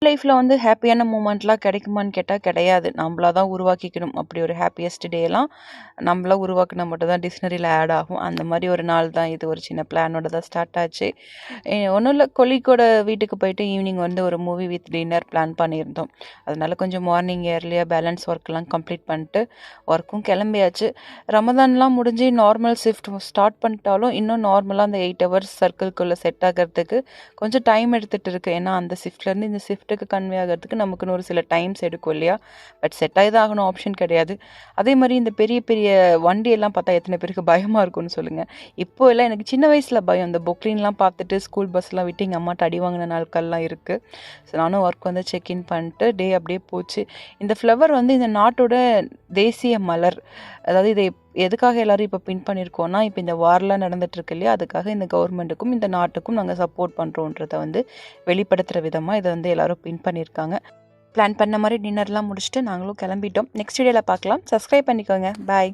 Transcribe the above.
லைஃப்ல வந்து ஹேப்பியான மூமெண்ட்லாம் கிடைக்குமான்னு கேட்டா கிடையாது. நம்பளா தான் உருவாக்கிக்கணும். அப்படி ஒரு ஹேப்பியஸ்ட் டேலாம் நம்பளா உருவாக்குனா மட்டும் தான் டிக்ஷனரியில ஆட் ஆகும். அந்த மாரி ஒரு நாள் தான் இது. ஒரு சின்ன பிளானோட தான் ஸ்டார்ட் ஆச்சு. ஒண்ணும் இல்ல, கொலீக்கோட வீட்டுக்கு போயிட்டு ஈவினிங் வந்து ஒரு மூவி வித் டின்னர் பிளான் பண்ணியிருந்தோம். அதனால கொஞ்சம் மார்னிங் ஏர்லியா பேலன்ஸ் ஒர்க்லாம் கம்ப்ளீட் பண்ணிட்டு ஒர்க்கும் கிளம்பியாச்சு. ரமதான்லாம் முடிஞ்சு நார்மல் ஷிஃப்ட் ஸ்டார்ட் பண்ணிட்டாலும் இன்னும் நார்மலா அந்த 8 ஹவர்ஸ் சர்க்கிள்குள்ள செட் ஆகறதுக்கு கொஞ்சம் டைம் எடுத்துட்டு இருக்கு. ஏன்னா அந்த ஷிஃப்ட்லேருந்து இந்த ஷிஃப்ட்டுக்கு கன்வே ஆகிறதுக்கு நமக்குன்னு ஒரு சில டைம்ஸ் எடுக்கும் இல்லையா? பட் செட் ஆகி தான் ஆகணும், ஆப்ஷன் கிடையாது. அதே மாதிரி இந்த பெரிய பெரிய வண்டியெல்லாம் பார்த்தா எத்தனை பேருக்கு பயமாக இருக்கும்னு சொல்லுங்கள். இப்போ எல்லாம் எனக்கு சின்ன வயசில் பயம். இந்த பொக்லின்லாம் பார்த்துட்டு ஸ்கூல் பஸ்லாம் விட்டு எங்கள் அம்மாட்ட அடி வாங்கின நாட்கள்லாம் இருக்குது. ஸோ நானும் ஒர்க் வந்து செக்இன் பண்ணிட்டு டே அப்படியே போச்சு. இந்த ஃப்ளவர் வந்து இந்த நாட்டோட தேசிய மலர். அதாவது இதை எதுக்காக எல்லாரும் இப்போ பின் பண்ணியிருக்கோன்னா, இப்போ இந்த வார்லாம் நடந்துட்டு இருக்கு இல்லையா? அதுக்காக இந்த கவர்மெண்ட்டுக்கும் இந்த நாட்டுக்கும் நாங்கள் சப்போர்ட் பண்ணுறோன்றத வந்து வெளிப்படுத்துகிற விதமாக இதை வந்து எல்லாரும் பின் பண்ணியிருக்காங்க. பிளான் பண்ண மாதிரி டின்னர்லாம் முடிச்சுட்டு நாங்களும் கிளம்பிட்டோம். நெக்ஸ்ட் வீடியோவில் பார்க்கலாம். சப்ஸ்கிரைப் பண்ணிக்கோங்க. பாய்.